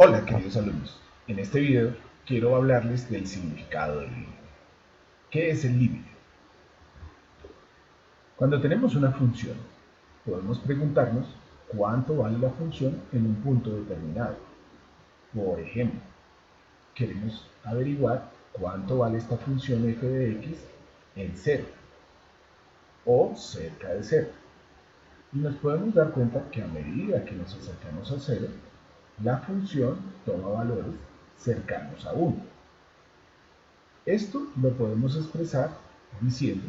Hola queridos alumnos, en este video quiero hablarles del significado del límite. ¿Qué es el límite? Cuando tenemos una función, podemos preguntarnos cuánto vale la función en un punto determinado. Por ejemplo, queremos averiguar cuánto vale esta función f de x en 0 o cerca de 0. Y nos podemos dar cuenta que a medida que nos acercamos a 0, la función toma valores cercanos a 1. Esto lo podemos expresar diciendo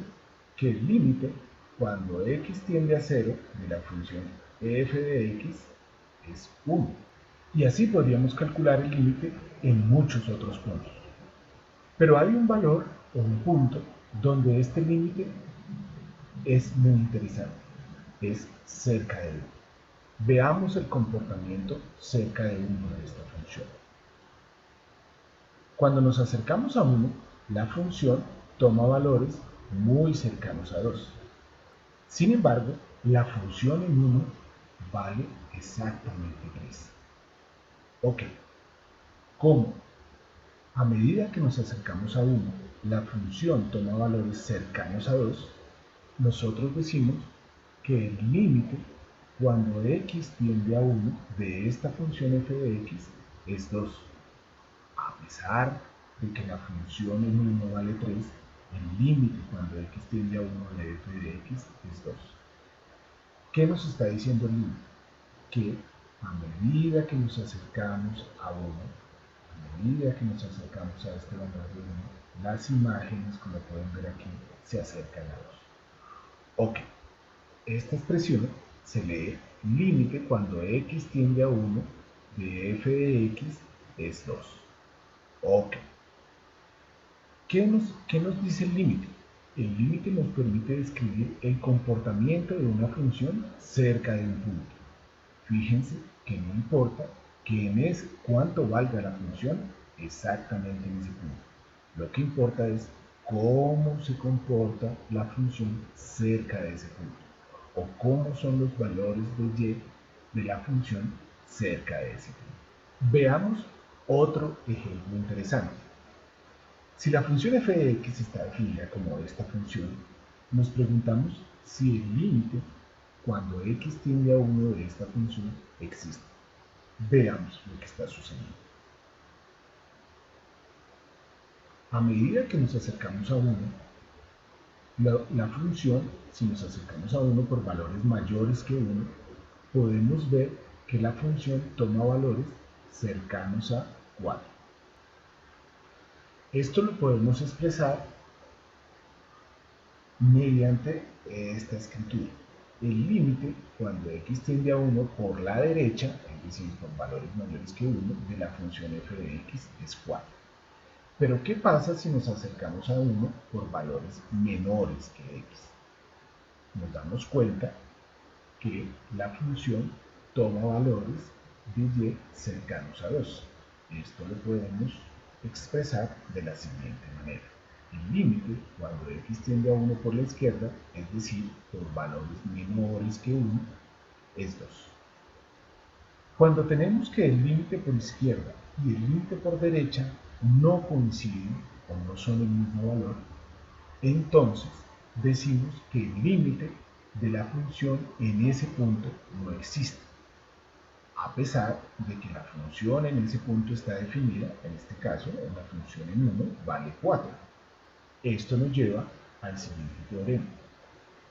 que el límite cuando x tiende a 0 de la función f de x es 1. Y así podríamos calcular el límite en muchos otros puntos. Pero hay un valor o un punto donde este límite es muy interesante. Es cerca de 1. Veamos el comportamiento cerca de 1 de esta función. Cuando nos acercamos a 1, la función toma valores muy cercanos a 2. Sin embargo, la función en 1 vale exactamente 3. Ok, ¿cómo? A medida que nos acercamos a 1, la función toma valores cercanos a 2, nosotros decimos que el límite cuando x tiende a 1 de esta función f de x es 2. A pesar de que la función en 1 vale 3, el límite cuando x tiende a 1 de f de x es 2. ¿Qué nos está diciendo el límite? Que a medida que nos acercamos a 1, a medida que nos acercamos a este valor de 1, las imágenes, como pueden ver aquí, se acercan a 2. Ok, esta expresión se lee límite cuando x tiende a 1 de f de x es 2. Ok. ¿Qué nos dice el límite? El límite nos permite describir el comportamiento de una función cerca de un punto. Fíjense que no importa cuánto valga la función exactamente en ese punto. Lo que importa es cómo se comporta la función cerca de ese punto, o cómo son los valores de y de la función cerca de ese punto. Veamos otro ejemplo interesante. Si la función f de x está definida como esta función, nos preguntamos si el límite cuando x tiende a 1 de esta función existe. Veamos lo que está sucediendo. A medida que nos acercamos a 1, la función, si nos acercamos a 1 por valores mayores que 1, podemos ver que la función toma valores cercanos a 4. Esto lo podemos expresar mediante esta escritura. El límite cuando x tiende a 1 por la derecha, es decir, por valores mayores que 1, de la función f de x es 4. Pero ¿qué pasa si nos acercamos a 1 por valores menores que x? Nos damos cuenta que la función toma valores de y cercanos a 2. Esto lo podemos expresar de la siguiente manera. El límite cuando x tiende a 1 por la izquierda, es decir, por valores menores que 1, es 2. Cuando tenemos que el límite por izquierda y el límite por derecha no coinciden o no son el mismo valor, entonces decimos que el límite de la función en ese punto no existe, a pesar de que la función en ese punto está definida, en este caso, la función en 1 vale 4. Esto nos lleva al siguiente teorema.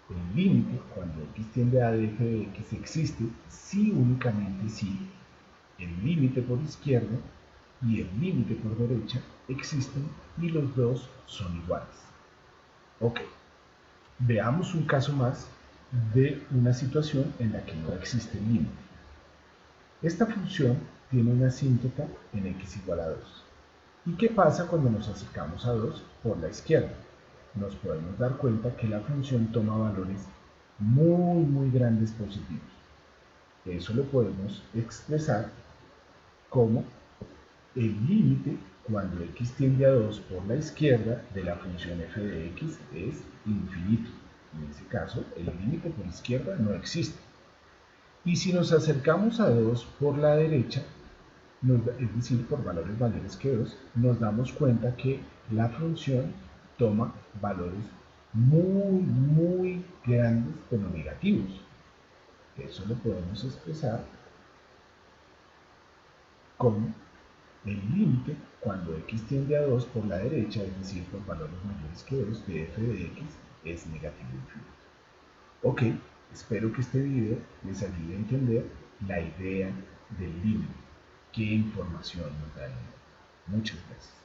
El límite cuando x tiende a f de x existe si únicamente si el límite por izquierda y el límite por derecha existen y los dos son iguales. Ok, veamos un caso más de una situación en la que no existe límite. Esta función tiene una asíntota en x igual a 2. ¿Y qué pasa cuando nos acercamos a 2 por la izquierda? Nos podemos dar cuenta que la función toma valores muy grandes positivos. Eso lo podemos expresar como el límite cuando x tiende a 2 por la izquierda de la función f de x es infinito. En ese caso, el límite por izquierda no existe. Y si nos acercamos a 2 por la derecha, es decir, por valores mayores que 2, nos damos cuenta que la función toma valores muy grandes, pero negativos. Eso lo podemos expresar como el límite cuando x tiende a 2 por la derecha, es decir, por valores mayores que 2 de f de x es negativo infinito. Ok, espero que este video les ayude a entender la idea del límite. ¿Qué información nos da el límite? Muchas gracias.